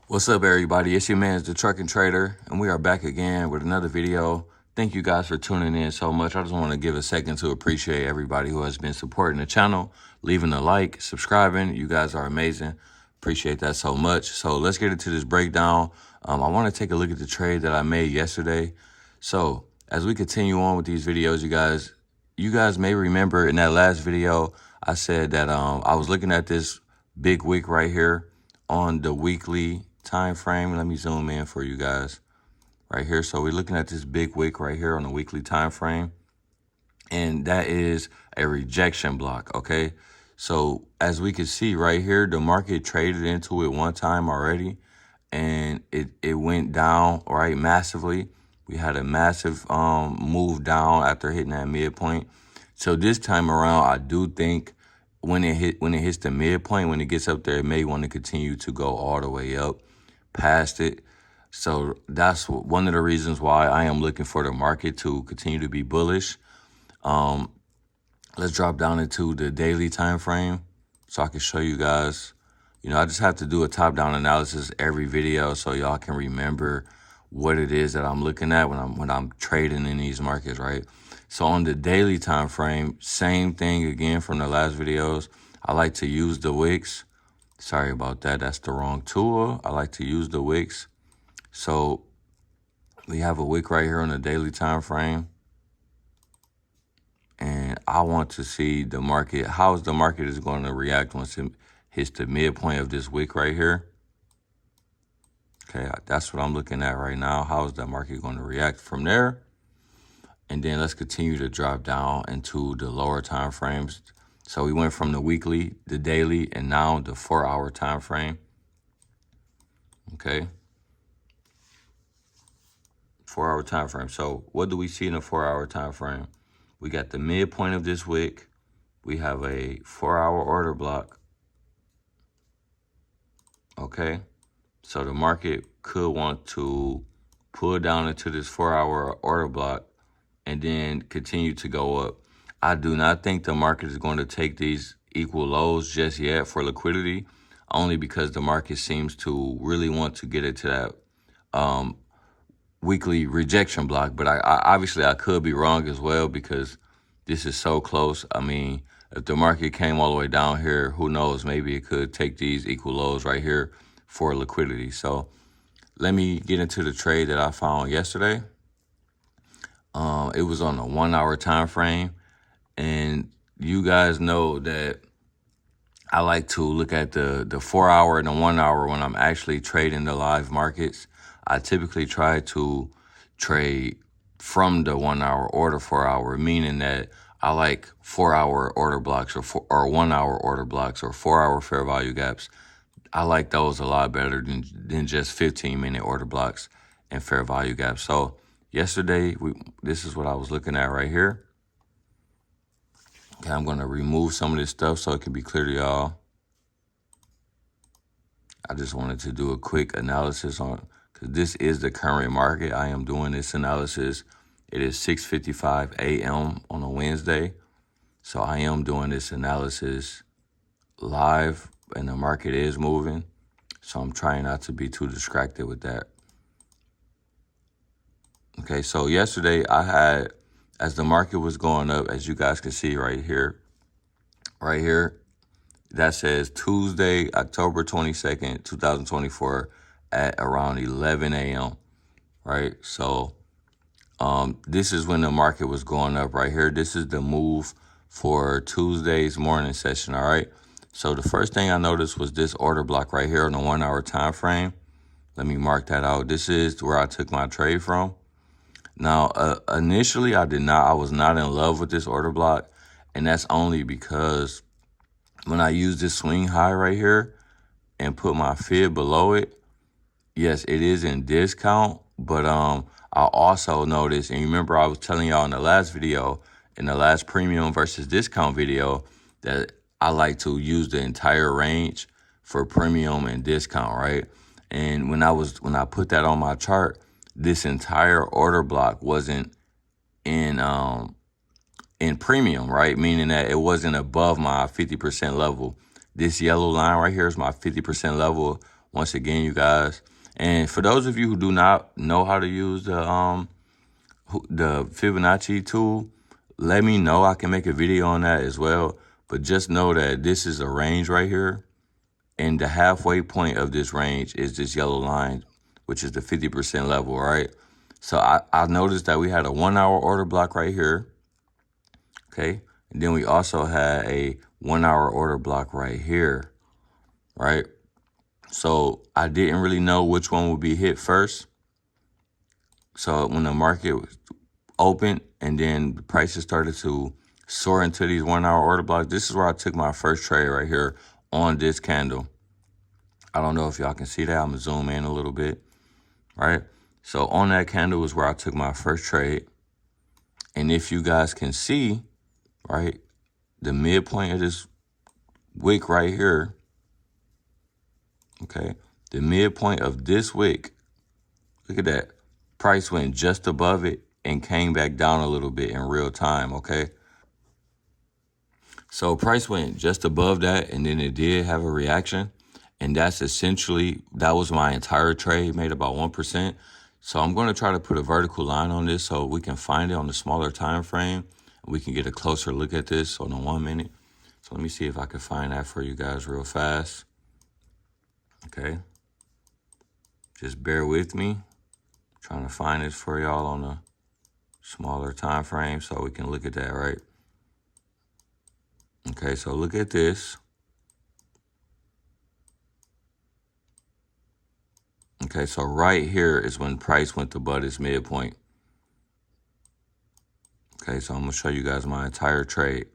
What's up, everybody? It's your man, the Trucking Trader, and we are back again with another video. Thank you guys for tuning in so much. I just want to give a second to appreciate everybody who has been supporting the channel, leaving a like, subscribing. You guys are amazing. Appreciate that so much. So let's get into this breakdown. I want to take a look at the trade that I made yesterday. So as we continue on with these videos, you guys may remember in that last video, I said that I was looking at this big wick right here on the weekly time frame. Let me zoom in for you guys right here. So we're looking at this big wick right here on the weekly time frame, and that is a rejection block. Okay, so as we can see right here, the market traded into it one time already, and it went down right massively. We had a massive move down after hitting that midpoint. So this time around, I do think when it hits the midpoint, when it gets up there, it may want to continue to go all the way up past it. So that's one of the reasons why I am looking for the market to continue to be bullish. Let's drop down into the daily time frame so I can show you guys. I just have to do a top-down analysis every video so y'all can remember what it is that I'm looking at when I'm trading in these markets, right? So on the daily time frame, same thing again from the last videos. I like to use the wicks. Sorry about that. That's the wrong tool. I like to use the wicks. So we have a wick right here on the daily time frame. And I want to see the market, how the market is going to react once it hits the midpoint of this wick right here. Okay, that's what I'm looking at right now. How is the market going to react from there? And then let's continue to drop down into the lower time frames. So we went from the weekly, the daily, and now the 4-hour time frame. Okay. 4-hour time frame. So what do we see in the 4-hour time frame? We got the midpoint of this wick. We have a 4-hour order block. Okay. So the market could want to pull down into this 4-hour order block and then continue to go up. I do not think the market is going to take these equal lows just yet for liquidity, only because the market seems to really want to get it to that weekly rejection block. But I obviously I could be wrong as well, because this is so close. I mean, if the market came all the way down here, who knows? Maybe it could take these equal lows right here for liquidity. So let me get into the trade that I found yesterday. It was on a 1-hour time frame, and you guys know that I like to look at the 4-hour and the 1-hour when I'm actually trading the live markets. I typically try to trade from the 1-hour or the 4-hour, meaning that I like 4-hour order blocks or 1-hour order blocks or 4-hour fair value gaps. I like those a lot better than just 15-minute order blocks and fair value gaps. So yesterday, this is what I was looking at right here. Okay, I'm going to remove some of this stuff so it can be clear to y'all. I just wanted to do a quick analysis on, because this is the current market. I am doing this analysis. It is 6:55 a.m. on a Wednesday. So I am doing this analysis live, and the market is moving. So I'm trying not to be too distracted with that. Okay, so yesterday I had, as the market was going up, as you guys can see right here, that says Tuesday, October 22nd, 2024 at around 11 a.m., right? So this is when the market was going up right here. This is the move for Tuesday's morning session, all right? So the first thing I noticed was this order block right here on the 1-hour time frame. Let me mark that out. This is where I took my trade from. Now, initially, I was not in love with this order block, and that's only because when I use this swing high right here and put my fib below it, yes, it is in discount, but I also noticed, and you remember I was telling y'all in the last video, in the last premium versus discount video, that I like to use the entire range for premium and discount, right? And when I put that on my chart, this entire order block wasn't in premium, right? Meaning that it wasn't above my 50% level. This yellow line right here is my 50% level. once again, you guys. And for those of you who do not know how to use the Fibonacci tool, let me know. I can make a video on that as well. But just know that this is a range right here. And the halfway point of this range is this yellow line, which is the 50% level, right? So I noticed that we had a 1 hour order block right here. Okay. And then we also had a 1 hour order block right here, right? So I didn't really know which one would be hit first. So when the market was open and then the prices started to soar into these 1 hour order blocks, this is where I took my first trade right here on this candle. I don't know if y'all can see that. I'm gonna zoom in a little bit, right? So on that candle was where I took my first trade. And if you guys can see, right, the midpoint of this wick right here, okay, the midpoint of this wick, look at that. Price went just above it and came back down a little bit in real time, okay? So price went just above that, and then it did have a reaction. And that's essentially, that was my entire trade, made about 1%. So I'm going to try to put a vertical line on this so we can find it on the smaller time frame. We can get a closer look at this on the 1 minute. So let me see if I can find that for you guys real fast. Okay. Just bear with me. Trying to find this for y'all on a smaller time frame so we can look at that, right? Okay, so look at this. Okay, so right here is when price went above its midpoint. Okay, so I'm going to show you guys my entire trade.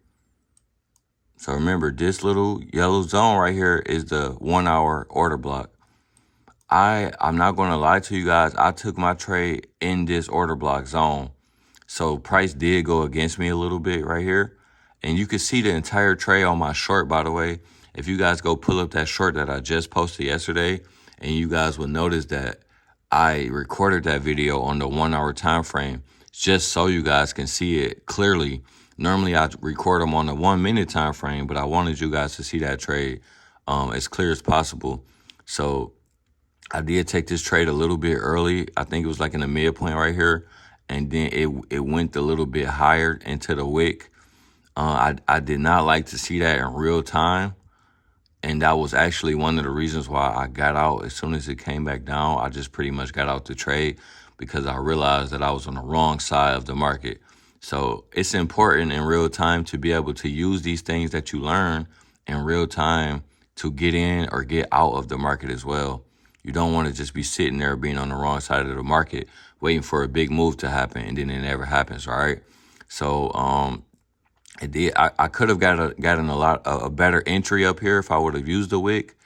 So remember, this little yellow zone right here is the 1 hour order block. I'm not going to lie to you guys. I took my trade in this order block zone. So price did go against me a little bit right here. And you can see the entire trade on my short, by the way. If you guys go pull up that short that I just posted yesterday, and you guys will notice that I recorded that video on the 1 hour time frame just so you guys can see it clearly. Normally I record them on the 1 minute time frame, but I wanted you guys to see that trade as clear as possible. So I did take this trade a little bit early. I think it was like in the midpoint right here. And then it went a little bit higher into the wick. I did not like to see that in real time. And that was actually one of the reasons why I got out. As soon as it came back down, I just pretty much got out the trade because I realized that I was on the wrong side of the market. So it's important in real time to be able to use these things that you learn in real time to get in or get out of the market as well. You don't want to just be sitting there being on the wrong side of the market, waiting for a big move to happen, and then it never happens, right? So it did. I could have gotten a better entry up here if I would have used the wick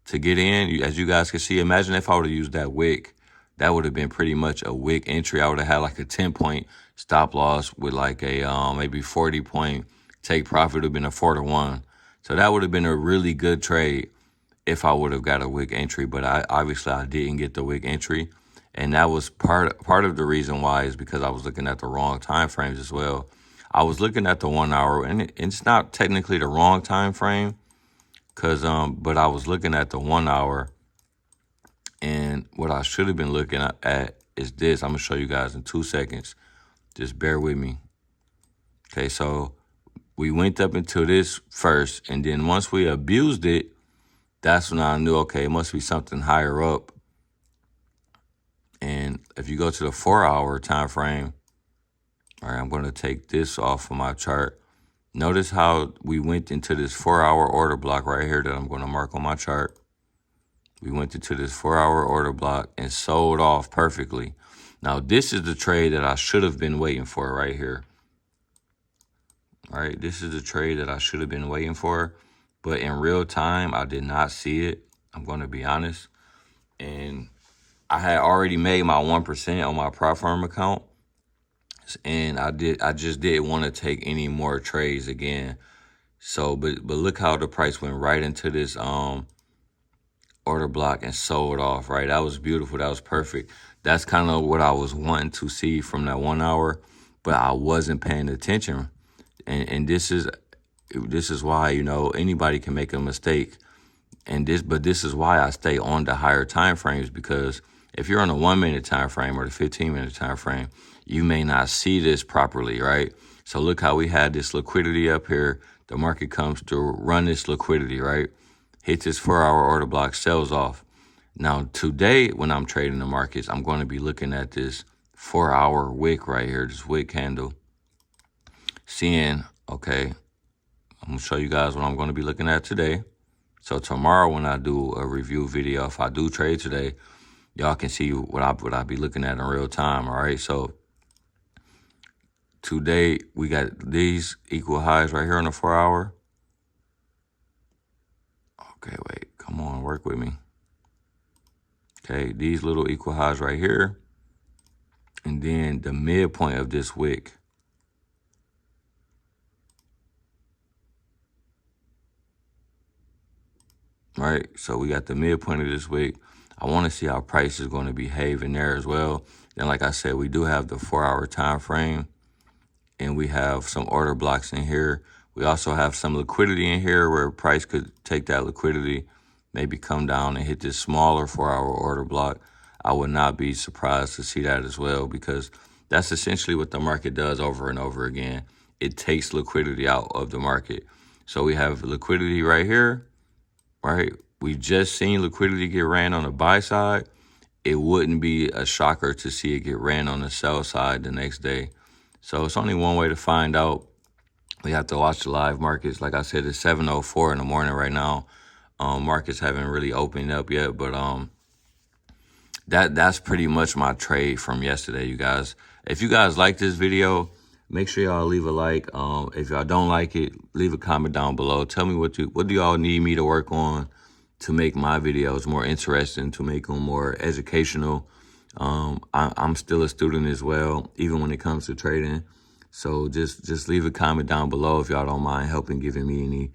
to get in. As you guys can see, imagine if I would have used that wick. That would have been pretty much a wick entry. I would have had like a 10-point stop loss with like a maybe 40-point take profit. Would have been a 4-to-1. So that would have been a really good trade if I would have got a wick entry. But obviously I didn't get the wick entry, and that was part of the reason why is because I was looking at the wrong time frames as well. I was looking at the 1 hour, and it's not technically the wrong time frame, but I was looking at the 1 hour, and what I should have been looking at is this. I'm gonna show you guys in 2 seconds. Just bear with me. Okay, so we went up into this first, and then once we abused it, that's when I knew, okay, it must be something higher up. And if you go to the 4 hour time frame, all right, I'm going to take this off of my chart. Notice how we went into this 4 hour order block right here that I'm going to mark on my chart. We went into this 4 hour order block and sold off perfectly. Now, this is the trade that I should have been waiting for right here. All right, this is the trade that I should have been waiting for. But in real time, I did not see it. I'm going to be honest. And I had already made my 1% on my prop firm account. And I just didn't want to take any more trades again. So, but look how the price went right into this order block and sold off, right? That was beautiful. That was perfect. That's kind of what I was wanting to see from that 1 hour, but I wasn't paying attention. And this is why, you know, anybody can make a mistake. But this is why I stay on the higher time frames, because if you're on a 1 minute time frame or the 15-minute time frame, you may not see this properly, right? So look how we had this liquidity up here. The market comes to run this liquidity, right? Hits this 4-hour order block, sells off. Now today, when I'm trading the markets, I'm going to be looking at this 4-hour wick right here, this wick candle, seeing, okay, I'm going to show you guys what I'm going to be looking at today. So tomorrow when I do a review video, if I do trade today, y'all can see what I be looking at in real time, all right? So today we got these equal highs right here on the 4-hour. Okay, wait, come on, work with me. Okay, these little equal highs right here. And then the midpoint of this wick. Right, so we got the midpoint of this wick. I want to see how price is going to behave in there as well. Then, like I said, we do have the 4-hour time frame, and we have some order blocks in here. We also have some liquidity in here where price could take that liquidity, maybe come down and hit this smaller 4-hour order block. I would not be surprised to see that as well, because that's essentially what the market does over and over again. It takes liquidity out of the market. So we have liquidity right here. Right, we just seen liquidity get ran on the buy side. It wouldn't be a shocker to see it get ran on the sell side the next day. So it's only one way to find out. We have to watch the live markets. Like I said, it's 7:04 in the morning right now. Markets haven't really opened up yet, but that's pretty much my trade from yesterday, you guys. If you guys like this video, make sure y'all leave a like. If y'all don't like it, leave a comment down below. Tell me what do y'all need me to work on to make my videos more interesting, to make them more educational. I'm still a student as well, even when it comes to trading. So just leave a comment down below if y'all don't mind helping, giving me any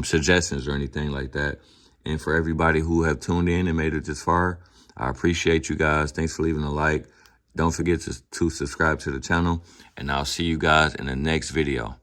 suggestions or anything like that. And for everybody who have tuned in and made it this far, I appreciate you guys. Thanks for leaving a like. Don't forget to subscribe to the channel, and I'll see you guys in the next video.